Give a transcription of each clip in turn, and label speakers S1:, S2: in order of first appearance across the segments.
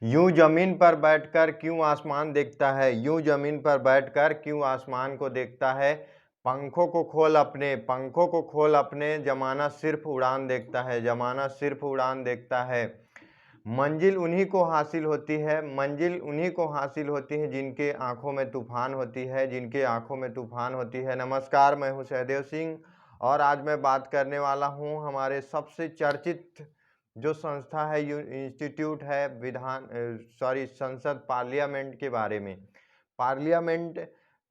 S1: यूं जमीन पर बैठकर क्यों आसमान देखता है, यूं जमीन पर बैठकर क्यों आसमान को देखता है। पंखों को खोल अपने, जमाना सिर्फ उड़ान देखता है, जमाना सिर्फ उड़ान देखता है। मंजिल उन्हीं को हासिल होती है, मंजिल उन्हीं को हासिल होती है जिनके आंखों में तूफान होती है, जिनके आंखों में तूफान होती है। नमस्कार, मैं हूं सहदेव सिंह और आज मैं बात करने वाला हूं हमारे सबसे चर्चित जो संस्था है, इंस्टीट्यूट है संसद पार्लियामेंट के बारे में। पार्लियामेंट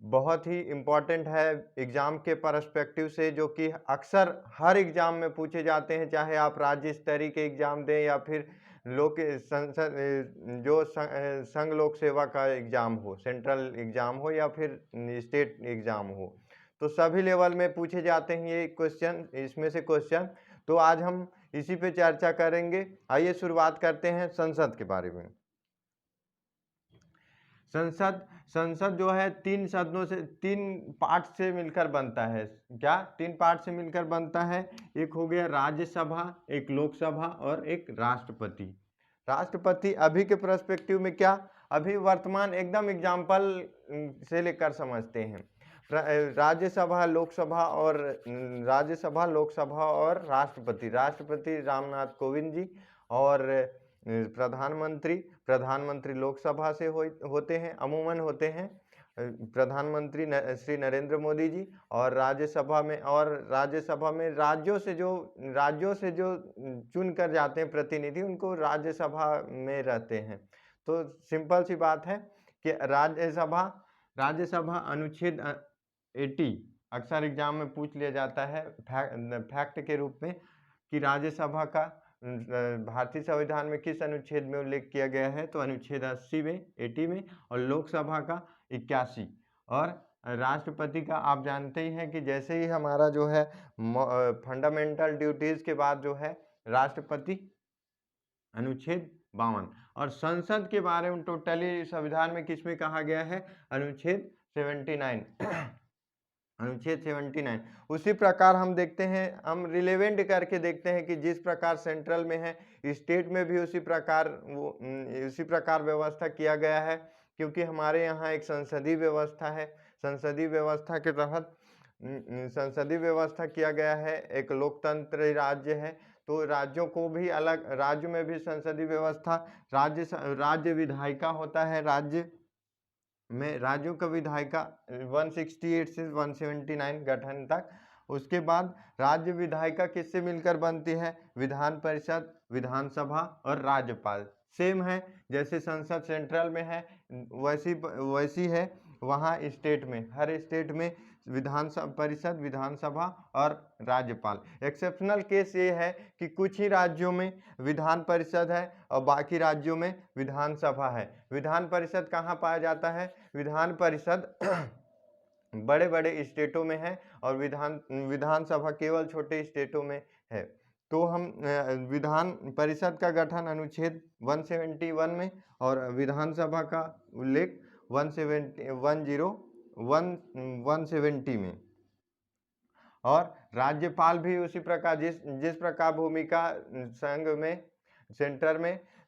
S1: बहुत ही इम्पोर्टेंट है एग्ज़ाम के पर्सपेक्टिव से, जो कि अक्सर हर एग्ज़ाम में पूछे जाते हैं, चाहे आप राज्य स्तरीय के एग्ज़ाम दें या फिर लोक संसद जो संघ लोक सेवा का एग्ज़ाम हो, सेंट्रल एग्ज़ाम हो या फिर स्टेट एग्ज़ाम हो, तो सभी लेवल में पूछे जाते हैं ये क्वेश्चन, इसमें से क्वेश्चन। तो आज हम इसी पे चर्चा करेंगे। आइए शुरुआत करते हैं संसद के बारे में। संसद संसद जो है तीन पार्ट से मिलकर बनता है। क्या तीन पार्ट से मिलकर बनता है? एक हो गया राज्यसभा, एक लोकसभा और एक राष्ट्रपति। राष्ट्रपति अभी के पर्सपेक्टिव में क्या, अभी वर्तमान एकदम एग्जाम्पल से लेकर समझते हैं। राज्यसभा, लोकसभा और राष्ट्रपति रामनाथ कोविंद जी, और प्रधानमंत्री लोकसभा से होते हैं, अमूमन होते हैं प्रधानमंत्री श्री नरेंद्र मोदी जी, और राज्यसभा में राज्यों से जो चुन कर जाते हैं प्रतिनिधि, उनको राज्यसभा में रहते हैं। तो सिंपल सी बात है कि राज्यसभा अनुच्छेद 80 अक्सर एग्जाम में पूछ लिया जाता है फैक्ट के रूप में कि राज्यसभा का भारतीय संविधान में किस अनुच्छेद में उल्लेख किया गया है। तो अनुच्छेद 80 में, 80 में, और लोकसभा का 81। और राष्ट्रपति का आप जानते ही हैं कि जैसे ही हमारा जो है फंडामेंटल ड्यूटीज के बाद जो है राष्ट्रपति, अनुच्छेद 52। और संसद के बारे में टोटली संविधान में किसमें कहा गया है? अनुच्छेद 79 अनुच्छेद 79। उसी प्रकार हम देखते हैं, हम रिलेवेंट करके देखते हैं कि जिस प्रकार सेंट्रल में है, स्टेट में भी उसी प्रकार व्यवस्था किया गया है, क्योंकि हमारे यहाँ एक संसदीय व्यवस्था है। संसदीय व्यवस्था के तहत संसदीय व्यवस्था किया गया है, एक लोकतंत्र राज्य है, तो राज्यों को भी अलग, राज्य में भी संसदीय व्यवस्था, राज्य विधायिका होता है, राज्यों का विधायिका 168 से 179 गठन तक। उसके बाद राज्य विधायिका किससे मिलकर बनती है? विधान परिषद, विधानसभा और राज्यपाल। सेम है, जैसे संसद सेंट्रल में है वैसी है वहाँ स्टेट में, हर स्टेट में विधान परिषद, विधानसभा और राज्यपाल। एक्सेप्शनल केस ये है कि कुछ ही राज्यों में विधान परिषद है और बाकी राज्यों में विधानसभा है। विधान परिषद कहाँ पाया जाता है? विधान परिषद बड़े बड़े स्टेटों में है और विधानसभा केवल छोटे स्टेटों में है। तो हम विधान परिषद का गठन अनुच्छेद 171 में और विधानसभा का उल्लेख 170 में। और राज्यपाल भी उसी प्रकार, जिस प्रकार भूमिका संघ में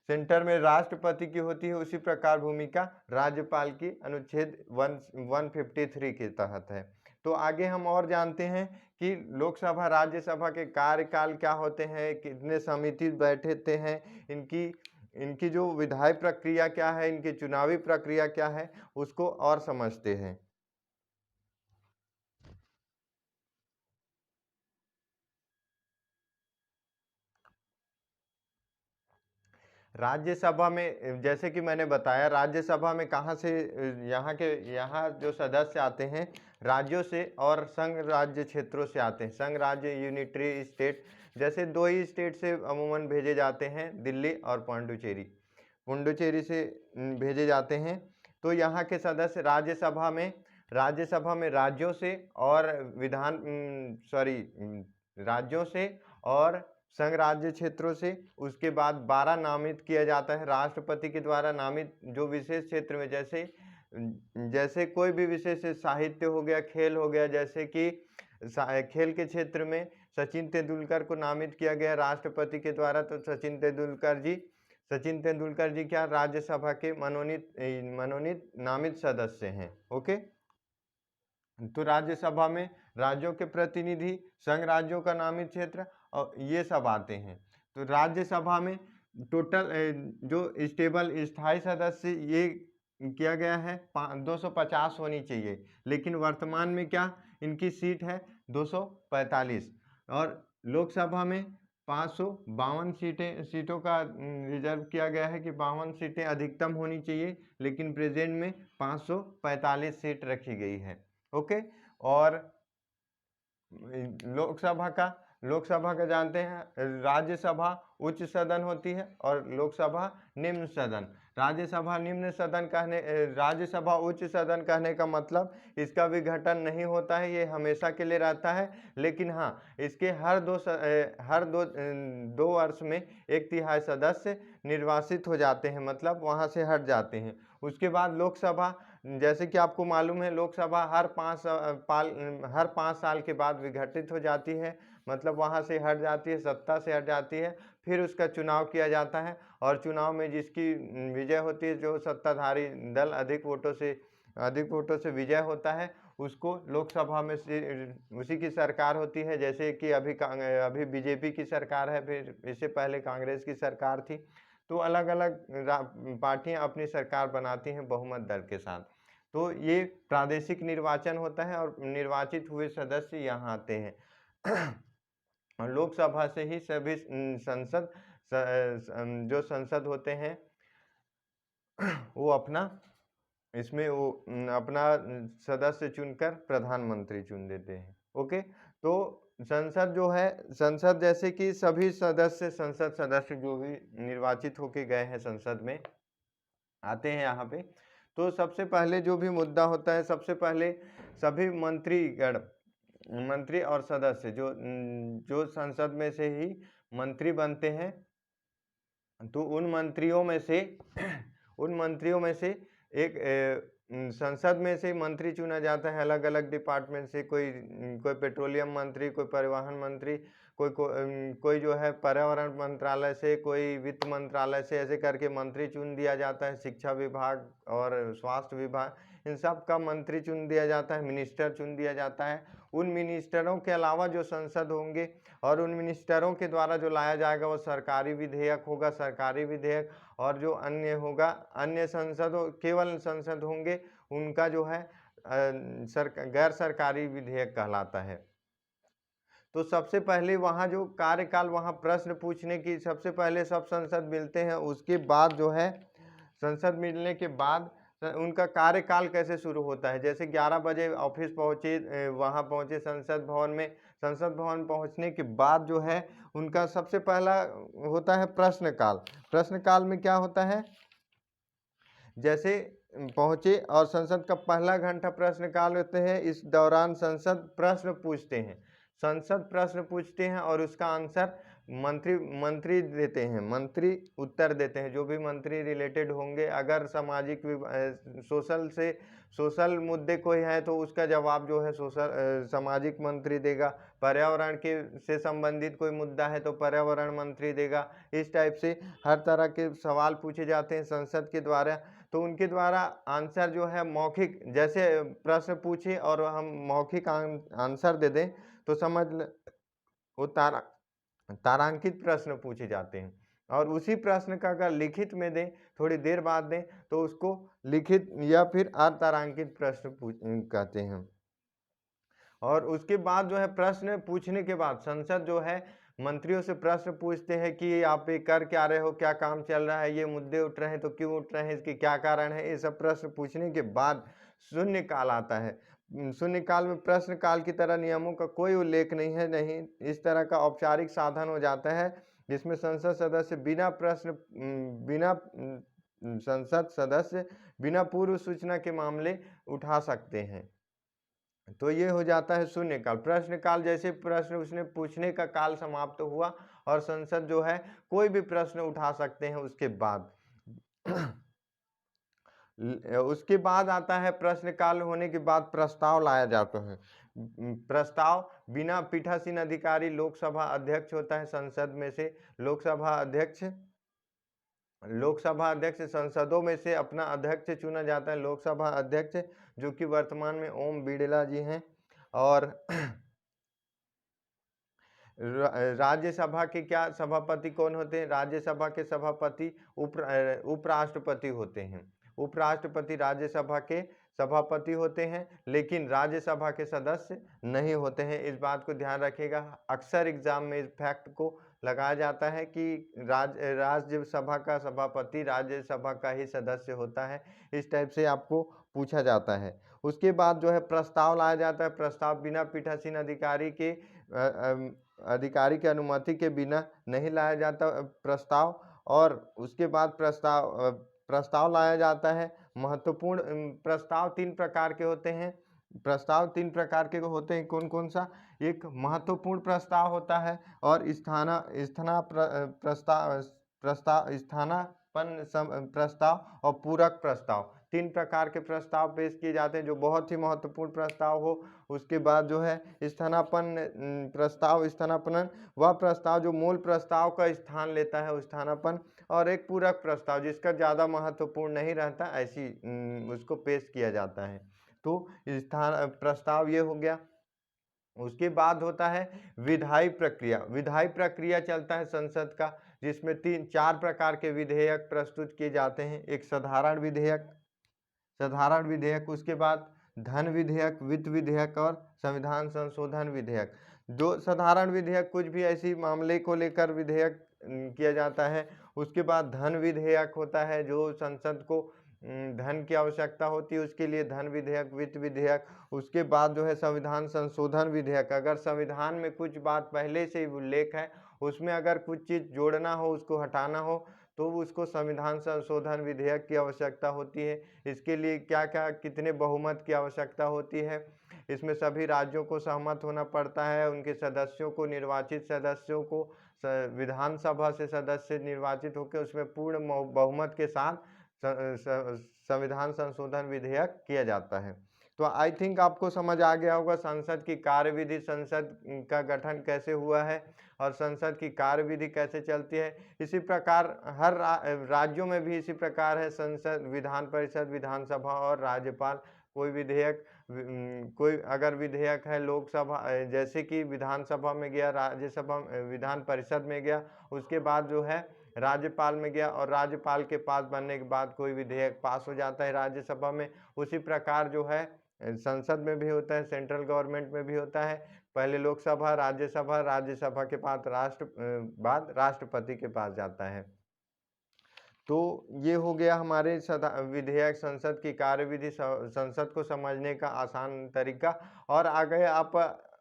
S1: सेंटर में राष्ट्रपति की होती है, उसी प्रकार भूमिका राज्यपाल की अनुच्छेद 153 के तहत है। तो आगे हम और जानते हैं कि लोकसभा राज्यसभा के कार्यकाल क्या होते हैं, कितने समिति बैठते हैं, इनकी जो विधायी प्रक्रिया क्या है, इनकी चुनावी प्रक्रिया क्या है, उसको और समझते हैं। राज्यसभा में जैसे कि मैंने बताया, राज्यसभा में कहाँ से यहाँ जो सदस्य आते हैं राज्यों से और संघ राज्य क्षेत्रों से आते हैं। संघ राज्य यूनिटरी स्टेट, जैसे दो ही स्टेट से अमूमन भेजे जाते हैं, दिल्ली और पुडुचेरी से भेजे जाते हैं। तो यहाँ के सदस्य राज्यसभा में राज्यों से और राज्यों से और संघ राज्य क्षेत्रों से, उसके बाद 12 नामित किया जाता है राष्ट्रपति के द्वारा नामित, जो विशेष क्षेत्र में, जैसे कोई भी विशेष साहित्य हो गया, खेल हो गया, जैसे कि खेल के क्षेत्र में सचिन तेंदुलकर को नामित किया गया राष्ट्रपति के द्वारा। तो सचिन तेंदुलकर जी सचिन तेंदुलकर जी क्या राज्यसभा के मनोनीत नामित सदस्य हैं। ओके, तो राज्यसभा में राज्यों के प्रतिनिधि, संघ राज्यों का नामित क्षेत्र और ये सब आते हैं। तो राज्यसभा में टोटल जो स्टेबल स्थायी सदस्य ये किया गया है 250 होनी चाहिए, लेकिन वर्तमान में क्या इनकी सीट है 245। और लोकसभा में 552 सीटों का रिजर्व किया गया है कि 52 सीटें अधिकतम होनी चाहिए, लेकिन प्रेजेंट में 545 सीट रखी गई है। ओके, और लोकसभा का जानते हैं राज्यसभा उच्च सदन होती है और लोकसभा निम्न सदन। राज्यसभा उच्च सदन कहने का मतलब इसका विघटन नहीं होता है, ये हमेशा के लिए रहता है, लेकिन हाँ इसके हर दो वर्ष में 1/3 सदस्य निर्वासित हो जाते हैं, मतलब वहाँ से हट जाते हैं। उसके बाद लोकसभा, जैसे कि आपको मालूम है लोकसभा हर 5 साल के बाद विघटित हो जाती है, मतलब वहाँ से हट जाती है, सत्ता से हट जाती है, फिर उसका चुनाव किया जाता है और चुनाव में जिसकी विजय होती है, जो सत्ताधारी दल अधिक वोटों से विजय होता है, उसको लोकसभा में से उसी की सरकार होती है। जैसे कि अभी बीजेपी की सरकार है, फिर इससे पहले कांग्रेस की सरकार थी। तो अलग अलग पार्टियां अपनी सरकार बनाती हैं बहुमत दल के साथ। तो ये प्रादेशिक निर्वाचन होता है और निर्वाचित हुए सदस्य यहाँ आते हैं। और लोकसभा से ही सभी जो संसद होते हैं वो अपना सदस्य चुनकर प्रधानमंत्री चुन देते हैं। ओके, तो संसद जैसे कि सभी संसद सदस्य जो भी निर्वाचित होके गए हैं संसद में आते हैं यहाँ पे। तो सबसे पहले जो भी मुद्दा होता है, सबसे पहले सभी मंत्री और सदस्य जो संसद में से ही मंत्री बनते हैं, तो उन मंत्रियों में से एक संसद में से मंत्री चुना जाता है अलग अलग डिपार्टमेंट से। कोई पेट्रोलियम मंत्री, कोई परिवहन मंत्री, कोई जो है पर्यावरण मंत्रालय से, कोई वित्त मंत्रालय से, ऐसे करके मंत्री चुन दिया जाता है। शिक्षा विभाग और स्वास्थ्य विभाग, इन सब का मंत्री चुन दिया जाता है, मिनिस्टर चुन दिया जाता है। उन मिनिस्टरों के अलावा जो संसद होंगे और उन मिनिस्टरों के द्वारा जो लाया जाएगा वो सरकारी विधेयक होगा, सरकारी विधेयक। और जो अन्य होगा, केवल संसद होंगे, उनका जो है गैर सरकारी विधेयक कहलाता है। तो सबसे पहले वहाँ जो कार्यकाल, वहाँ प्रश्न पूछने की सबसे पहले सब संसद मिलते हैं, उसके बाद जो है संसद मिलने के बाद उनका कार्यकाल कैसे शुरू होता है। जैसे 11 बजे ऑफिस पहुँचे, वहाँ पहुँचे संसद भवन में। संसद भवन पहुँचने के बाद जो है उनका सबसे पहला होता है प्रश्नकाल। प्रश्नकाल में क्या होता है, जैसे पहुँचे और संसद का पहला घंटा प्रश्नकाल होते हैं। इस दौरान संसद प्रश्न पूछते हैं और उसका आंसर मंत्री देते हैं, मंत्री उत्तर देते हैं। जो भी मंत्री रिलेटेड होंगे, अगर सोशल मुद्दे कोई है तो उसका जवाब जो है सामाजिक मंत्री देगा। पर्यावरण से संबंधित कोई मुद्दा है तो पर्यावरण मंत्री देगा। इस टाइप से हर तरह के सवाल पूछे जाते हैं संसद के द्वारा। तो उनके द्वारा आंसर जो है मौखिक, जैसे प्रश्न पूछे और हम मौखिक आंसर दे दें तो समझ वो तारांकित प्रश्न पूछे जाते हैं। और उसी प्रश्न का अगर लिखित में दें, थोड़ी देर बाद दें, तो उसको लिखित या फिर अतारांकित प्रश्न कहते हैं। और उसके बाद जो है प्रश्न पूछने के बाद संसद जो है मंत्रियों से प्रश्न पूछते हैं कि आप ये कर क्या रहे हो, क्या काम चल रहा है, ये मुद्दे उठ रहे हैं तो क्यों उठ रहे हैं, इसके क्या कारण है। ये सब प्रश्न पूछने के बाद शून्यकाल आता है। शून्यकाल में प्रश्नकाल की तरह नियमों का कोई उल्लेख नहीं, इस तरह का औपचारिक साधन हो जाता है जिसमें संसद सदस्य बिना पूर्व सूचना के मामले उठा सकते हैं। तो ये हो जाता है शून्यकाल। प्रश्नकाल, जैसे प्रश्न उसने पूछने का काल समाप्त हुआ और संसद जो है कोई भी प्रश्न उठा सकते हैं उसके बाद। उसके बाद आता है प्रश्नकाल होने के बाद प्रस्ताव लाया जाता है। प्रस्ताव बिना पीठासीन अधिकारी लोकसभा अध्यक्ष होता है संसद में से। लोकसभा अध्यक्ष लोकसभा अध्यक्ष संसदों में से अपना अध्यक्ष चुना जाता है, लोकसभा अध्यक्ष, जो कि वर्तमान में ओम बिड़ला जी हैं। और राज्यसभा के क्या सभापति कौन होते हैं? राज्यसभा के सभापति उपराष्ट्रपति होते हैं। उपराष्ट्रपति राज्यसभा के सभापति होते हैं, लेकिन राज्यसभा के सदस्य नहीं होते हैं। इस बात को ध्यान रखिएगा, अक्सर एग्जाम में इस फैक्ट को लगाया जाता है कि राज्यसभा का सभापति राज्यसभा का ही सदस्य होता है। इस टाइप से आपको पूछा जाता है। उसके बाद जो है प्रस्ताव लाया जाता है। प्रस्ताव बिना पीठासीन अधिकारी की अनुमति के बिना नहीं लाया जाता प्रस्ताव। और उसके बाद प्रस्ताव लाया जाता है। महत्वपूर्ण प्रस्ताव 3 प्रकार के होते हैं। प्रस्ताव 3 प्रकार के होते हैं, कौन कौन सा? एक महत्वपूर्ण प्रस्ताव होता है, और स्थानापन्न प्रस्ताव और पूरक प्रस्ताव। 3 प्रकार के प्रस्ताव पेश किए जाते हैं। जो बहुत ही महत्वपूर्ण प्रस्ताव हो, उसके बाद जो है स्थानापन्न प्रस्ताव, स्थानापन्न वह प्रस्ताव जो मूल प्रस्ताव का स्थान लेता है, स्थानापन्न। और एक पूरक प्रस्ताव जिसका ज़्यादा महत्वपूर्ण नहीं रहता, ऐसी उसको पेश किया जाता है। तो प्रस्ताव ये हो गया। उसके बाद होता है विधायी प्रक्रिया। विधायी प्रक्रिया चलता है संसद का, जिसमें 4 प्रकार के विधेयक प्रस्तुत किए जाते हैं। एक साधारण विधेयक, उसके बाद धन विधेयक, वित्त विधेयक और संविधान संशोधन विधेयक। जो साधारण विधेयक कुछ भी ऐसी मामले को लेकर विधेयक किया जाता है। उसके बाद धन विधेयक होता है, जो संसद को धन की आवश्यकता होती है, उसके लिए धन विधेयक, वित्त विधेयक। उसके बाद जो है संविधान संशोधन विधेयक। अगर संविधान में कुछ बात पहले से ही उल्लेख है, उसमें अगर कुछ चीज़ जोड़ना हो, उसको हटाना हो, तो उसको संविधान संशोधन विधेयक की आवश्यकता होती है। इसके लिए क्या क्या कितने बहुमत की आवश्यकता होती है? इसमें सभी राज्यों को सहमत होना पड़ता है। उनके सदस्यों को, निर्वाचित सदस्यों को विधानसभा से सदस्य निर्वाचित होकर उसमें पूर्ण बहुमत के साथ संविधान संशोधन विधेयक किया जाता है। तो आई थिंक आपको समझ आ गया होगा संसद की कार्यविधि, संसद का गठन कैसे हुआ है और संसद की कार्यविधि कैसे चलती है। इसी प्रकार हर राज्यों में भी इसी प्रकार है। संसद, विधान परिषद, विधानसभा और राज्यपाल। कोई विधेयक, कोई अगर विधेयक है लोकसभा, जैसे कि विधानसभा में गया, राज्यसभा, विधान परिषद में गया, उसके बाद जो है राज्यपाल में गया, और राज्यपाल के पास बनने के बाद कोई विधेयक पास हो जाता है राज्यसभा में। उसी प्रकार जो है संसद में भी होता है, सेंट्रल गवर्नमेंट में भी होता है। पहले लोकसभा, राज्यसभा, राज्यसभा के बाद राष्ट्रपति के पास जाता है। तो ये हो गया हमारे विधेयक, संसद की कार्यविधि, संसद को समझने का आसान तरीका। और आगे आप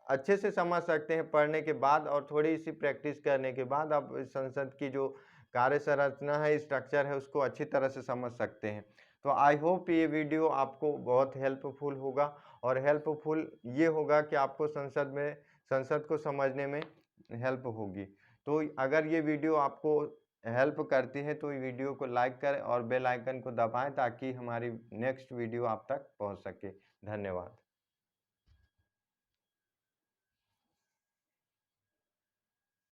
S1: अच्छे से समझ सकते हैं पढ़ने के बाद, और थोड़ी सी प्रैक्टिस करने के बाद आप संसद की जो कार्य संरचना है, स्ट्रक्चर है, उसको अच्छी तरह से समझ सकते हैं। तो आई होप ये वीडियो आपको बहुत हेल्पफुल होगा, और हेल्पफुल ये होगा कि आपको संसद को समझने में हेल्प होगी। तो अगर ये वीडियो आपको हेल्प करती है तो वीडियो को लाइक करें और बेल आइकन को दबाएं, ताकि हमारी नेक्स्ट वीडियो आप तक पहुंच सके। धन्यवाद।